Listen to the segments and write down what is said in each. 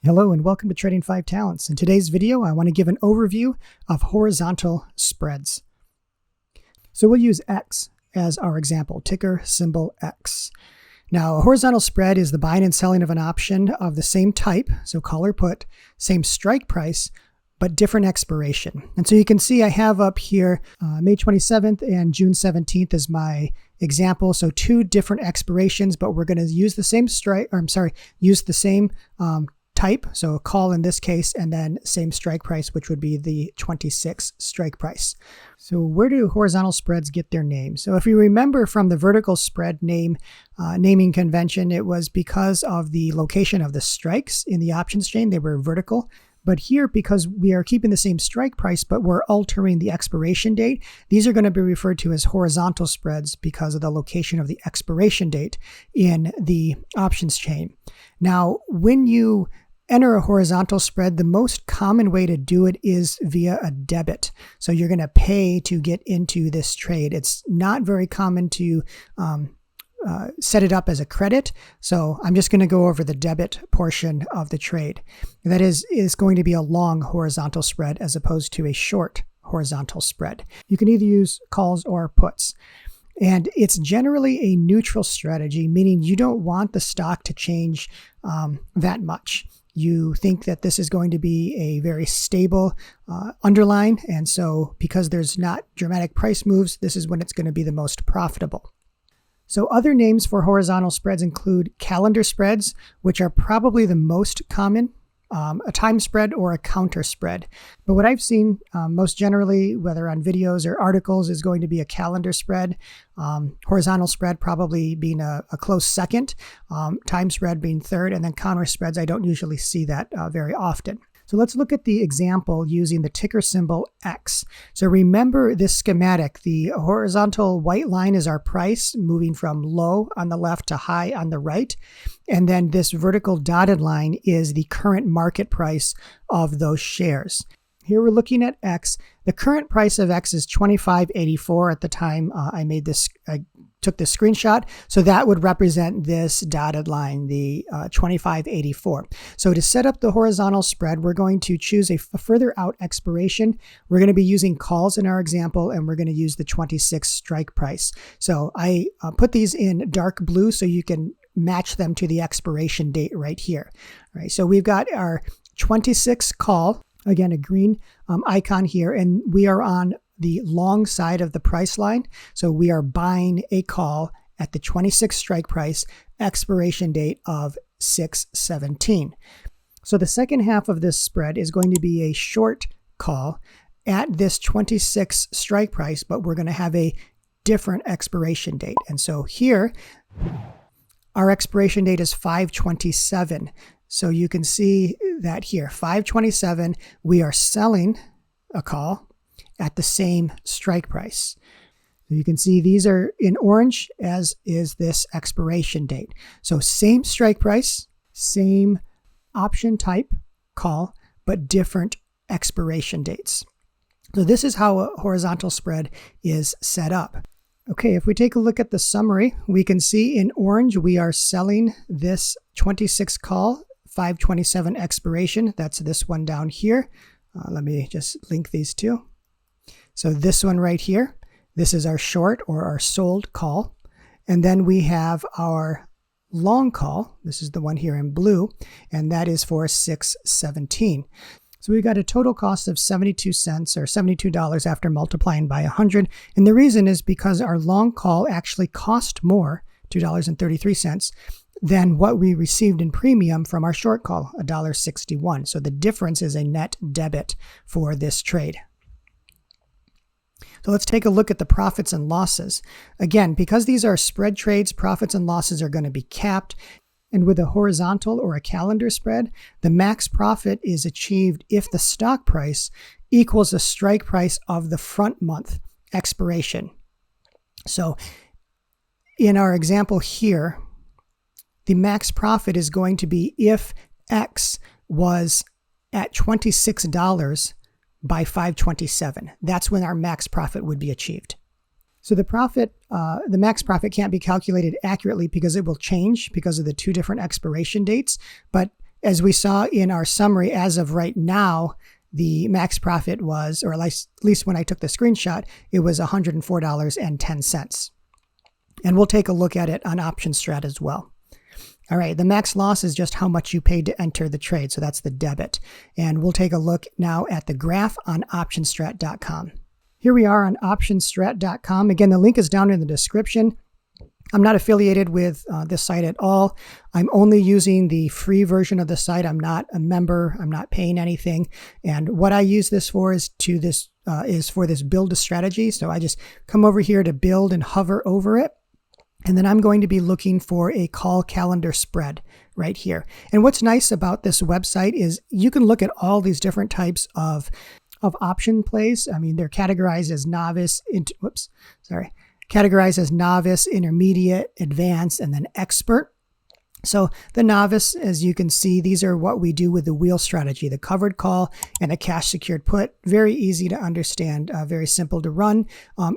Hello and welcome to Trading 5 Talents. In today's video, I want to give an overview of horizontal spreads. So we'll use X as our example, ticker symbol X. Now, a horizontal spread is the buying and selling of an option of the same type, so call or put, same strike price, but different expiration. And so you can see I have up here May 27th and June 17th as my example. So two different expirations, but we're going to use the same use the same type, so a call in this case, and then same strike price, which would be the 26 strike price. So where do horizontal spreads get their name? So if you remember from the vertical spread naming convention, it was because of the location of the strikes in the options chain. They were vertical. But here, because we are keeping the same strike price, but we're altering the expiration date, these are going to be referred to as horizontal spreads because of the location of the expiration date in the options chain. Now, when you enter a horizontal spread, the most common way to do it is via a debit. So you're going to pay to get into this trade. It's not very common to set it up as a credit. So I'm just going to go over the debit portion of the trade. That is going to be a long horizontal spread as opposed to a short horizontal spread. You can either use calls or puts. And it's generally a neutral strategy, meaning you don't want the stock to change that much. You think that this is going to be a very stable underline. And so because there's not dramatic price moves, this is when it's going to be the most profitable. So other names for horizontal spreads include calendar spreads, which are probably the most common, a time spread or a counter spread. But what I've seen most generally, whether on videos or articles, is going to be a calendar spread, horizontal spread probably being a close second, time spread being third, and then counter spreads. I don't usually see that very often. So let's look at the example using the ticker symbol X. So remember this schematic. The horizontal white line is our price, moving from low on the left to high on the right. And then this vertical dotted line is the current market price of those shares. Here we're looking at X. The current price of X is $25.84 at the time I took this screenshot. So that would represent this dotted line, the $25.84. So to set up the horizontal spread, we're going to choose a further out expiration. We're going to be using calls in our example, and we're going to use the 26 strike price. So I put these in dark blue so you can match them to the expiration date right here. All right, so we've got our 26 call. Again, a green icon here, and we are on the long side of the price line. So we are buying a call at the 26 strike price, expiration date of 6/17. So the second half of this spread is going to be a short call at this 26 strike price, but we're going to have a different expiration date. And so here, our expiration date is 5/27. So you can see that here, 5/27, we are selling a call at the same strike price. So you can see these are in orange, as is this expiration date. So same strike price, same option type call, but different expiration dates. So this is how a horizontal spread is set up. Okay, if we take a look at the summary, we can see in orange, we are selling this 26 call, 5/27 expiration. That's this one down here. Let me just link these two. So this one right here, this is our short or our sold call. And then we have our long call. This is the one here in blue, and that is for 6/17. So we've got a total cost of 72 cents or $72 after multiplying by 100. And the reason is because our long call actually cost more, $2.33, than what we received in premium from our short call, $1.61. So the difference is a net debit for this trade. So let's take a look at the profits and losses. Again, because these are spread trades, profits and losses are going to be capped. And with a horizontal or a calendar spread, the max profit is achieved if the stock price equals the strike price of the front month expiration. So in our example here, the max profit is going to be if X was at $26 by 5/27. That's when our max profit would be achieved. So the max profit can't be calculated accurately because it will change because of the two different expiration dates. But as we saw in our summary, as of right now, the max profit was, or at least when I took the screenshot, it was $104.10. And we'll take a look at it on OptionStrat as well. All right, the max loss is just how much you paid to enter the trade, so that's the debit. And we'll take a look now at the graph on OptionStrat.com. Here we are on OptionStrat.com. Again, the link is down in the description. I'm not affiliated with this site at all. I'm only using the free version of the site. I'm not a member. I'm not paying anything. And what I use this for is for this build a strategy. So I just come over here to build and hover over it. And then I'm going to be looking for a call calendar spread right here. And what's nice about this website is you can look at all these different types of option plays. I mean, they're categorized as categorized as novice, intermediate, advanced, and then expert. So the novice, as you can see, these are what we do with the wheel strategy, the covered call and the cash secured put. Very easy to understand, very simple to run.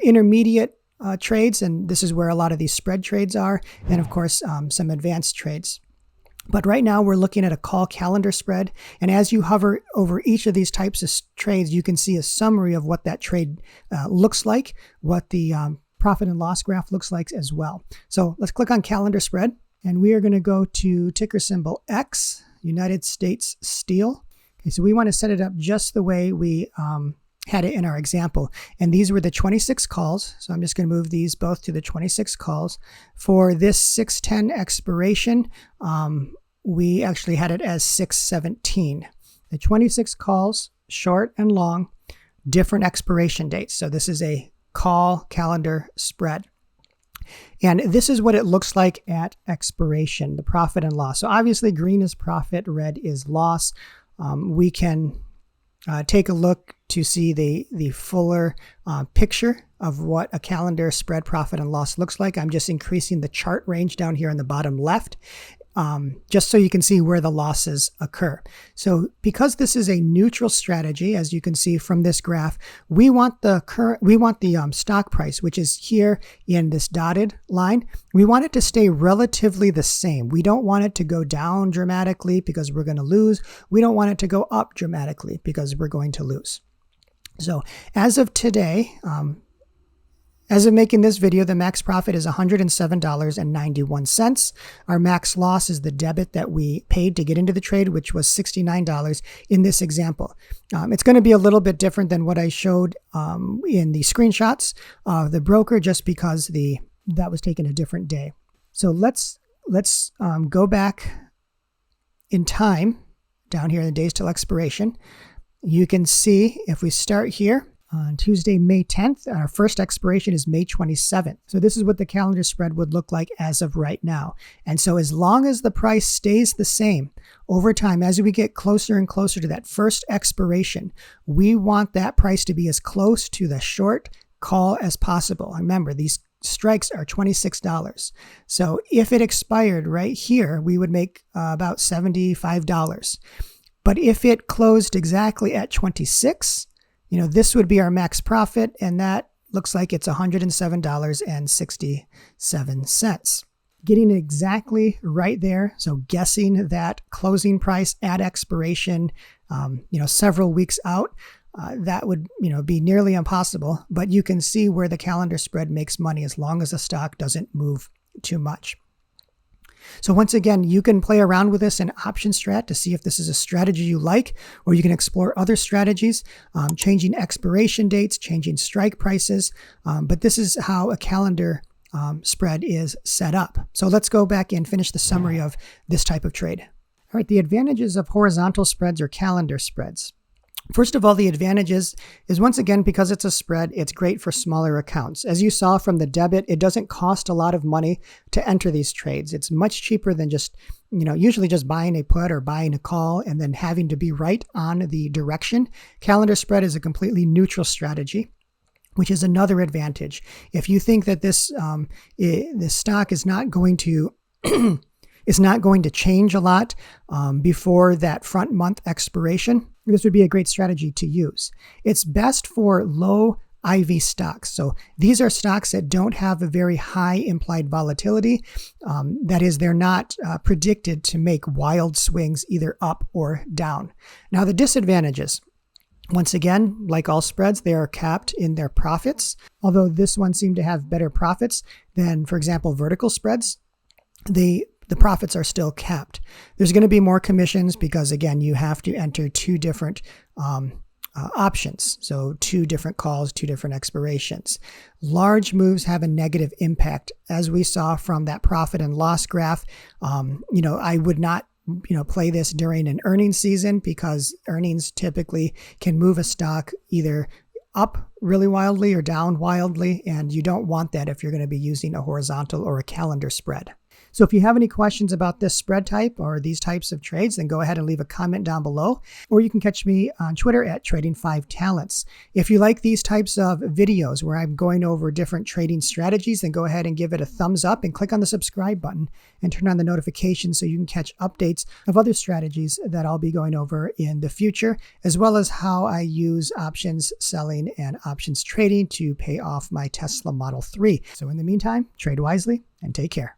Intermediate trades, and this is where a lot of these spread trades are, and of course some advanced trades. But right now we're looking at a call calendar spread, and as you hover over each of these types of trades, you can see a summary of what that trade looks like, what the profit and loss graph looks like as well. So let's click on calendar spread, and we are going to go to ticker symbol X, United States Steel. Okay, so we want to set it up just the way we had it in our example. And these were the 26 calls. So I'm just going to move these both to the 26 calls. For this 610 expiration, we actually had it as 617. The 26 calls, short and long, different expiration dates. So this is a call calendar spread. And this is what it looks like at expiration, the profit and loss. So obviously green is profit, red is loss. We can take a look to see the fuller picture of what a calendar spread profit and loss looks like. I'm just increasing the chart range down here on the bottom left, just so you can see where the losses occur. So because this is a neutral strategy, as you can see from this graph, we want the stock price, which is here in this dotted line, we want it to stay relatively the same. We don't want it to go down dramatically because we're going to lose. We don't want it to go up dramatically because we're going to lose. So as of today, as of making this video, the max profit is $107.91. Our max loss is the debit that we paid to get into the trade, which was $69 in this example. It's going to be a little bit different than what I showed in the screenshots of the broker, just because that was taken a different day. So let's go back in time down here in the days till expiration. You can see if we start here on Tuesday, May 10th, our first expiration is May 27th. So this is what the calendar spread would look like as of right now. And so as long as the price stays the same over time, as we get closer and closer to that first expiration, we want that price to be as close to the short call as possible. Remember, these strikes are $26. So if it expired right here, we would make about $75. But if it closed exactly at 26, this would be our max profit, and that looks like it's $107.67. Getting it exactly right there, so guessing that closing price at expiration, several weeks out, that would, be nearly impossible. But you can see where the calendar spread makes money as long as the stock doesn't move too much. So once again, you can play around with this in OptionStrat to see if this is a strategy you like, or you can explore other strategies, changing expiration dates, changing strike prices. But this is how a calendar spread is set up. So let's go back and finish the summary of this type of trade. All right, the advantages of horizontal spreads or calendar spreads. First of all, the advantages is, once again, because it's a spread, it's great for smaller accounts. As you saw from the debit, it doesn't cost a lot of money to enter these trades. It's much cheaper than just, usually just buying a put or buying a call and then having to be right on the direction. Calendar spread is a completely neutral strategy, which is another advantage. If you think that this stock is not going to change a lot before that front month expiration, this would be a great strategy to use. It's best for low IV stocks. So these are stocks that don't have a very high implied volatility. That is, they're not predicted to make wild swings either up or down. Now, the disadvantages. Once again, like all spreads, they are capped in their profits. Although this one seemed to have better profits than, for example, vertical spreads, the profits are still capped. There's going to be more commissions because, again, you have to enter two different options. So 2 different calls, 2 different expirations. Large moves have a negative impact. As we saw from that profit and loss graph, I would not play this during an earnings season because earnings typically can move a stock either up really wildly or down wildly, and you don't want that if you're going to be using a horizontal or a calendar spread. So if you have any questions about this spread type or these types of trades, then go ahead and leave a comment down below, or you can catch me on Twitter at Trading5Talents. If you like these types of videos where I'm going over different trading strategies, then go ahead and give it a thumbs up and click on the subscribe button and turn on the notifications so you can catch updates of other strategies that I'll be going over in the future, as well as how I use options selling and options trading to pay off my Tesla Model 3. So in the meantime, trade wisely and take care.